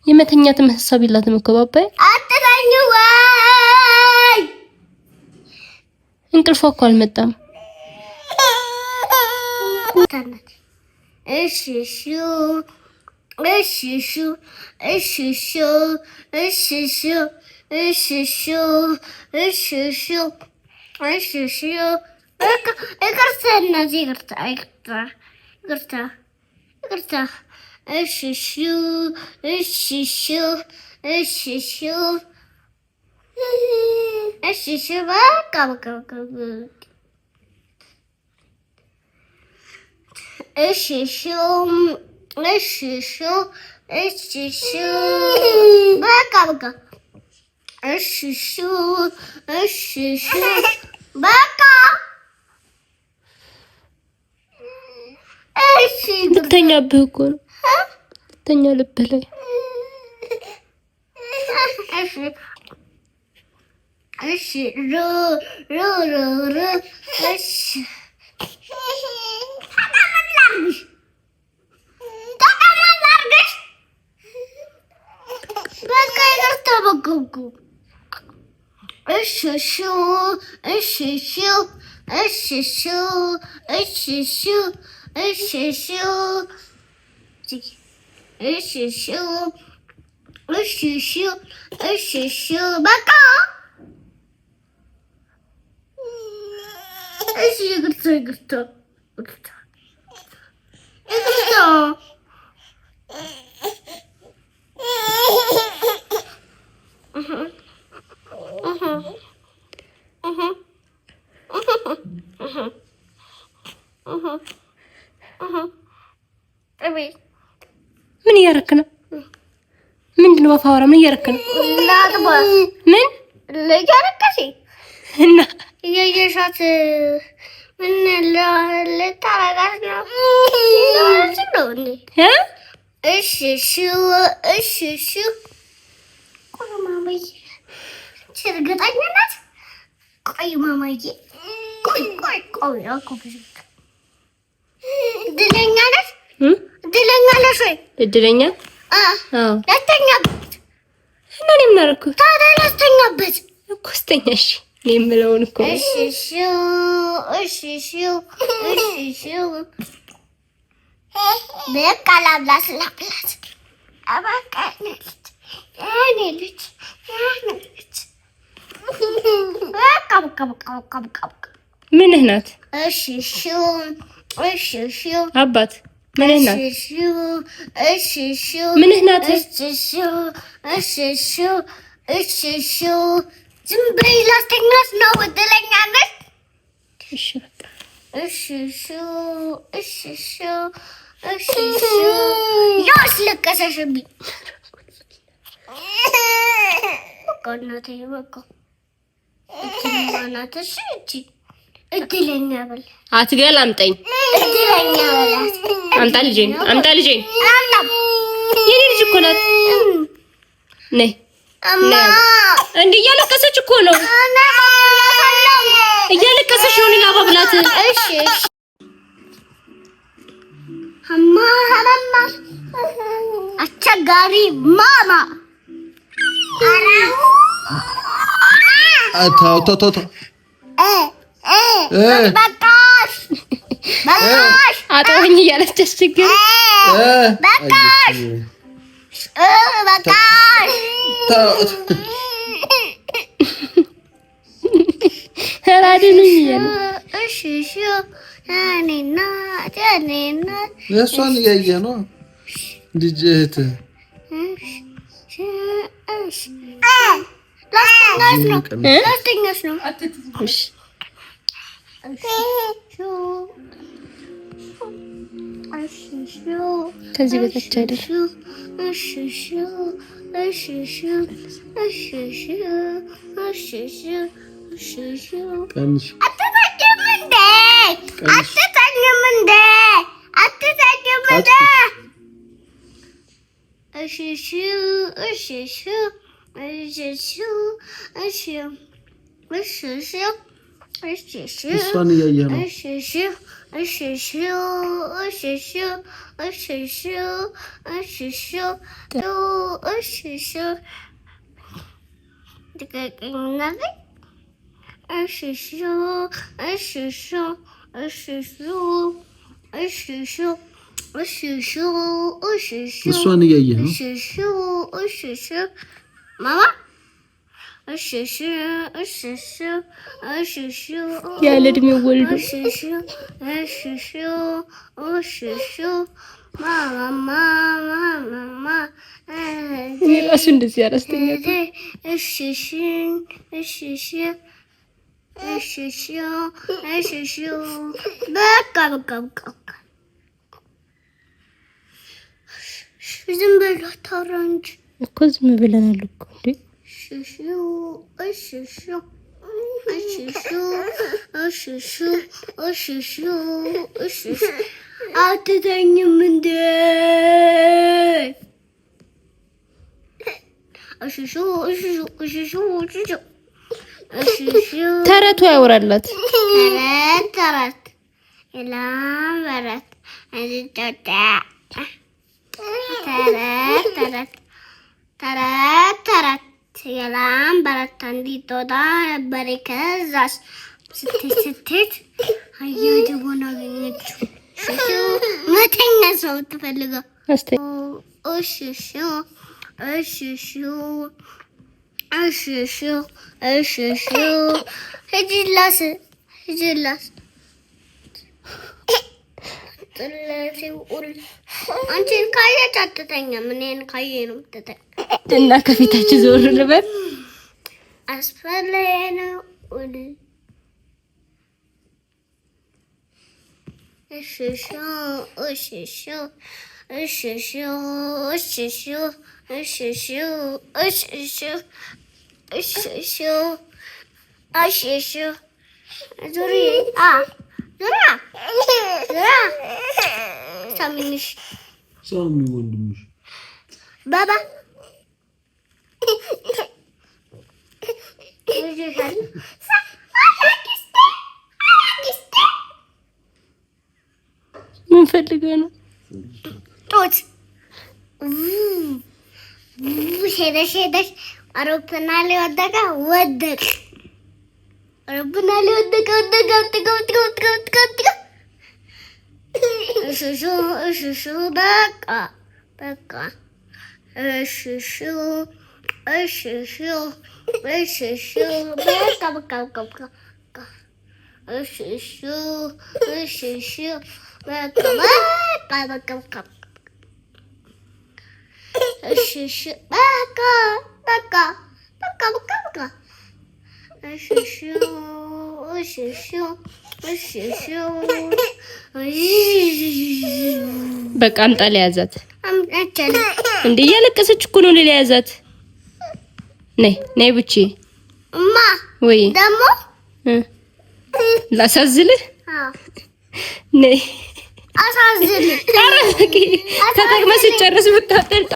የመተኛት ሐሳብ የላትም እኮ ባባዬ አትተኙ ወይ እንቅልፏ እኮ አልመጣም። እሺ ልተኛብህ እኮ ነው። ልተኛ ልብህ ላይ ምን እያደረክ ነው? ምንድነው ባፋወራ? ምን እያደረክ ነው? ምን ለያረከሲ እና የየሻት ምን ለታረጋት ነው? እሺ ቆይ ማማዬ ችርገጣኛ ናት። ቆይ ማማዬ ቆይ አልኩብሽ። እድለኛ ናት። እድለኛ ነሽ ወይ? እድለኛ? አዎ ለተኛበት እና እኔ ምን አደረኩ ታዲያ? ለተኛበት እኮ ስተኛ። እሺ እኔ የምለውን እኮ እሺ በቃ ላብላት እኔ ልጅ ምንህ ናት? አባት ምንህ ናት? ምንህ ናት? ዝም በይ ላስተኛት ነው። እድለኛ ነሽ። እሺ በቃ ያስ ለቀሰሽብኝ። በቃ እናቴ በቃ እድለኛናትሽ። እድለኛ በል አትገላምጠኝ። እድለኛ በላት። አምጣ ልጄን የኔ ልጅ እኮ ናት። ነይ እንዴ እያለቀሰች እኮ ነው። እያለቀሰች ነው። ሌላ ባብላት። እሺ ማማ አስቸጋሪ ማማ ተው በቃሽ አጠወኝ እያለች አስቸግር። በቃሽ ራዲኑኝ እያለ እሷን እያየህ ነው ልጅ እህትህ ላስተኛሽ ነው። እሺ ከዚህ በታች አይደል? ቀንሽ እሷን እያየህ ነው። እሷን እያየህ ነው። ማማ ያለ እድሜው ወልዶ እራሱ እንደዚህ ያረስተኛል። በቃ ዝም ብሎ ታውራ እንጂ እኮ ዝም ብለናል እኮ እንዴ። አትተኝም እንዴ? ተረቱ ያወራላት ተረት የላም በረት ተረት የላም በረት እንዲት ወጣ ነበር። ከዛስ ስትት አየሁ ሆነ አገኘችው። መተኛ ሰው ትፈልገው ሂጂላስ አንቺን ካየች አትተኛም። እኔን ካየ ነው የምትተኛ። እና ከፊታችሁ ዞር ልበል አስፈላጊ ነው። ሳሚ ወንድምሽ ባባ ምን ፈልገህ ነው? ጦት ሄደሽ አውሮፕላን ላይ ወደቀ። አውሮፕላን ላይ ወደቀ። በቃ በቃ አምጣ ለያዛት እንዴ። እያለቀሰች እኮ ነው። ለያዛት ነይ ብቻ እማ ወይ ደሞ ላሳዝልህ ነይ አሳዝልህ። ተጠቅመህ ስጨርስ ብታጠል